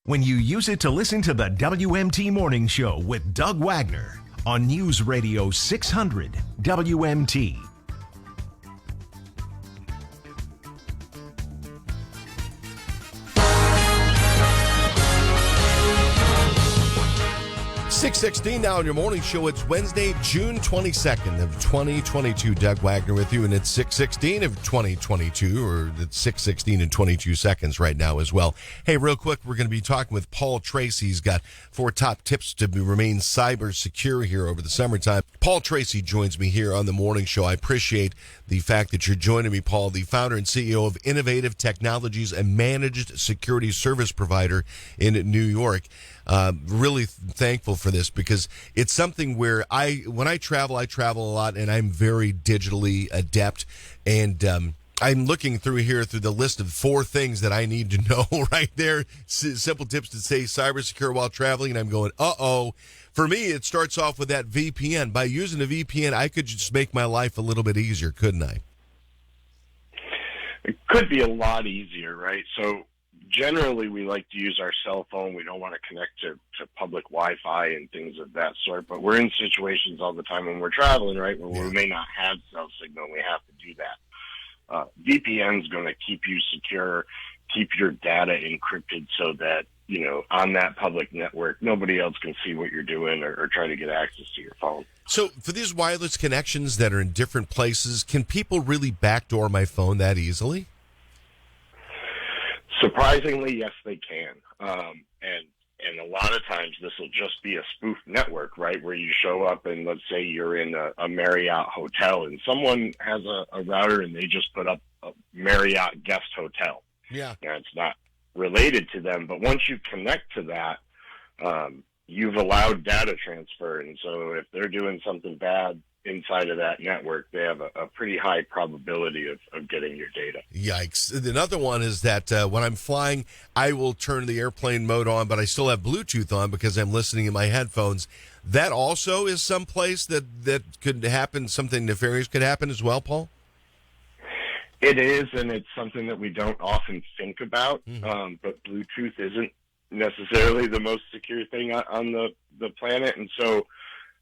when you use it to listen to the WMT Morning Show with Doug Wagner on News Radio 600 WMT. .16 now on your morning show. It's Wednesday, June 22nd of 2022. Doug Wagner with you, and it's 6:16 of 2022, or it's 6:16 and 22 seconds right now as well. Hey, real quick, we're going to be talking with Paul Tracey. He's got 4 top tips to remain cyber secure here over the summertime. Paul Tracey joins me here on the morning show. I appreciate the fact that you're joining me, Paul, the founder and CEO of Innovative Technologies, a managed security service provider in New York. Really thankful for this because it's something where when I travel a lot, and I'm very digitally adept, and I'm looking through the list of 4 things that I need to know right there. Simple tips to stay cyber secure while traveling, and I'm going, For me, it starts off with that VPN. By using a VPN, I could just make my life a little bit easier, couldn't I? It could be a lot easier, right? So generally, we like to use our cell phone. We don't want to connect to public Wi-Fi and things of that sort. But we're in situations all the time when we're traveling, right, where we may not have cell signal. We have to do that. VPN is going to keep you secure, keep your data encrypted so that, on that public network, nobody else can see what you're doing or try to get access to your phone. So for these wireless connections that are in different places, can people really backdoor my phone that easily? Surprisingly, yes, they can. And a lot of times this will just be a spoof network, right, where you show up and let's say you're in a Marriott hotel and someone has a router and they just put up a Marriott guest hotel. Yeah. Now, it's not related to them, but once you connect to that, you've allowed data transfer. And so if they're doing something bad inside of that network, they have a pretty high probability of getting your data. Yikes. Another one is that when I'm flying, I will turn the airplane mode on, but I still have Bluetooth on because I'm listening in my headphones. That also is someplace that could happen, something nefarious could happen as well, Paul? It is, and it's something that we don't often think about, Mm-hmm. but Bluetooth isn't necessarily the most secure thing on the planet, and so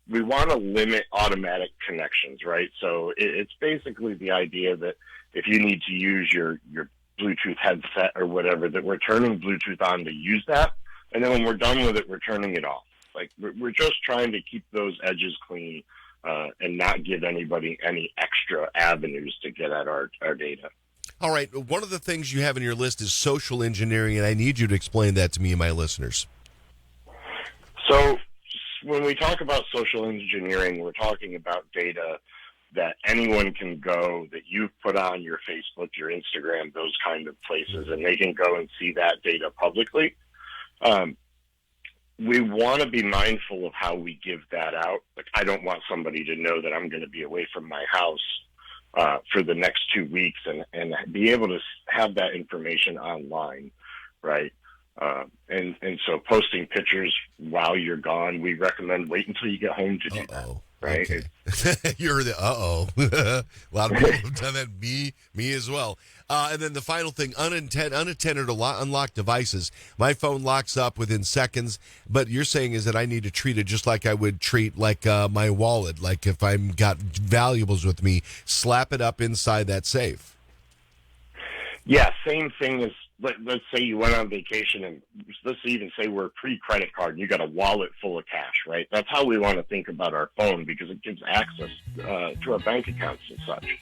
we want to limit automatic connections, right? So it's basically the idea that if you need to use your Bluetooth headset or whatever, that we're turning Bluetooth on to use that, and then when we're done with it, we're turning it off. Like, we're just trying to keep those edges clean and not give anybody any extra avenues to get at our data. All right. One of the things you have in your list is social engineering, and I need you to explain that to me and my listeners. So when we talk about social engineering, we're talking about data that anyone can go, that you've put on your Facebook, your Instagram, those kind of places, and they can go and see that data publicly. We want to be mindful of how we give that out. Like, I don't want somebody to know that I'm going to be away from my house for the next 2 weeks and be able to have that information online, right? And so posting pictures while you're gone, we recommend wait until you get home to do that. Right? Okay. You're the a lot of people have done that. Me as well. And then the final thing, unattended unlocked devices. My phone locks up within seconds, but you're saying is that I need to treat it just like I would treat my wallet. Like if I've got valuables with me, slap it up inside that safe. Yeah, same thing as, let's say you went on vacation and let's even say we're pre-credit card and you got a wallet full of cash, right? That's how we want to think about our phone because it gives access to our bank accounts and such.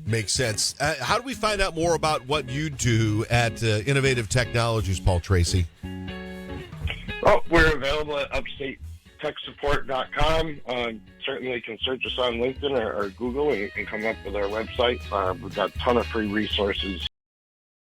Makes sense. How do we find out more about what you do at Innovative Technologies, Paul Tracey? Well, we're available at upstatetechsupport.com. Certainly can search us on LinkedIn or Google and come up with our website. We've got a ton of free resources